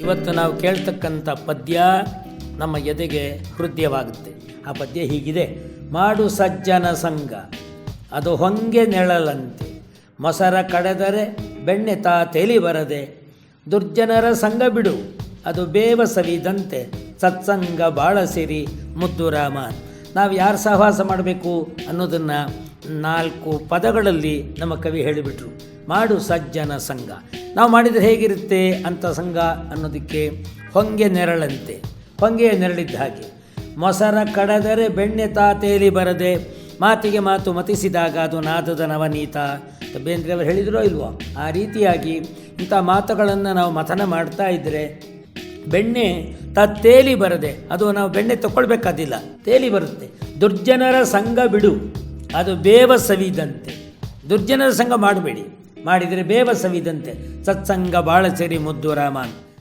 ಇವತ್ತು ನಾವು ಕೇಳ್ತಕ್ಕಂಥ ಪದ್ಯ ನಮ್ಮ ಎದೆಗೆ ಹೃದಯವಾಗುತ್ತೆ. ಆ ಪದ್ಯ ಹೀಗಿದೆ: ಮಾಡು ಸಜ್ಜನ ಸಂಗ ಅದು ಹೊಂಗೆ ನೆಳಲಂತೆ, ಮೊಸರ ಕಡೆದರೆ ಬೆಣ್ಣೆ ತಾ ತೇಲಿ ಬರದೆ, ದುರ್ಜನರ ಸಂಗ ಬಿಡು ಅದು ಬೇವ ಸವಿದಂತೆ, ಸತ್ಸಂಗ ಬಾಳ ಸಿರಿ ಮುದ್ದು ರಾಮ. ನಾವು ಯಾರು ಸಹವಾಸ ಮಾಡಬೇಕು ಅನ್ನೋದನ್ನು 4 ಪದಗಳಲ್ಲಿ ನಮ್ಮ ಕವಿ ಹೇಳಿಬಿಟ್ರು. ಮಾಡು ಸಜ್ಜನ ಸಂಘ. ನಾವು ಮಾಡಿದರೆ ಹೇಗಿರುತ್ತೆ ಅಂಥ ಸಂಘ ಅನ್ನೋದಕ್ಕೆ ಹೊಂಗೆ ನೆರಳಂತೆ, ಹೊಂಗೆಯ ನೆರಳಿದ್ದ ಹಾಗೆ. ಮೊಸರ ಕಡೆದರೆ ಬೆಣ್ಣೆ ತಾ ತೇಲಿ ಬರದೆ, ಮಾತಿಗೆ ಮಾತು ಮತಿಸಿದಾಗ ಅದು ನಾದದ ನವನೀತ. ಬೇಂದ್ರೆ ಅವರು ಹೇಳಿದರೋ ಇಲ್ವೋ, ಆ ರೀತಿಯಾಗಿ ಇಂಥ ಮಾತುಗಳನ್ನು ನಾವು ಮಥನ ಮಾಡ್ತಾ ಇದ್ದರೆ ಬೆಣ್ಣೆ ತೇಲಿ ಬರದೆ, ಅದು ನಾವು ಬೆಣ್ಣೆ ತಗೊಳ್ಬೇಕಾದಿಲ್ಲ, ತೇಲಿ ಬರುತ್ತೆ. ದುರ್ಜನರ ಸಂಘ ಬಿಡು ಅದು ಬೇವ ಸವಿದಂತೆ. ದುರ್ಜನರ ಸಂಘ ಮಾಡಬೇಡಿ, ಮಾಡಿದರೆ ಬೇವ ಸವಿದಂತೆ, ಸತ್ಸಂಗ ಬಾಳ ಸೇರಿ ಮುದ್ದು ರಾಮ.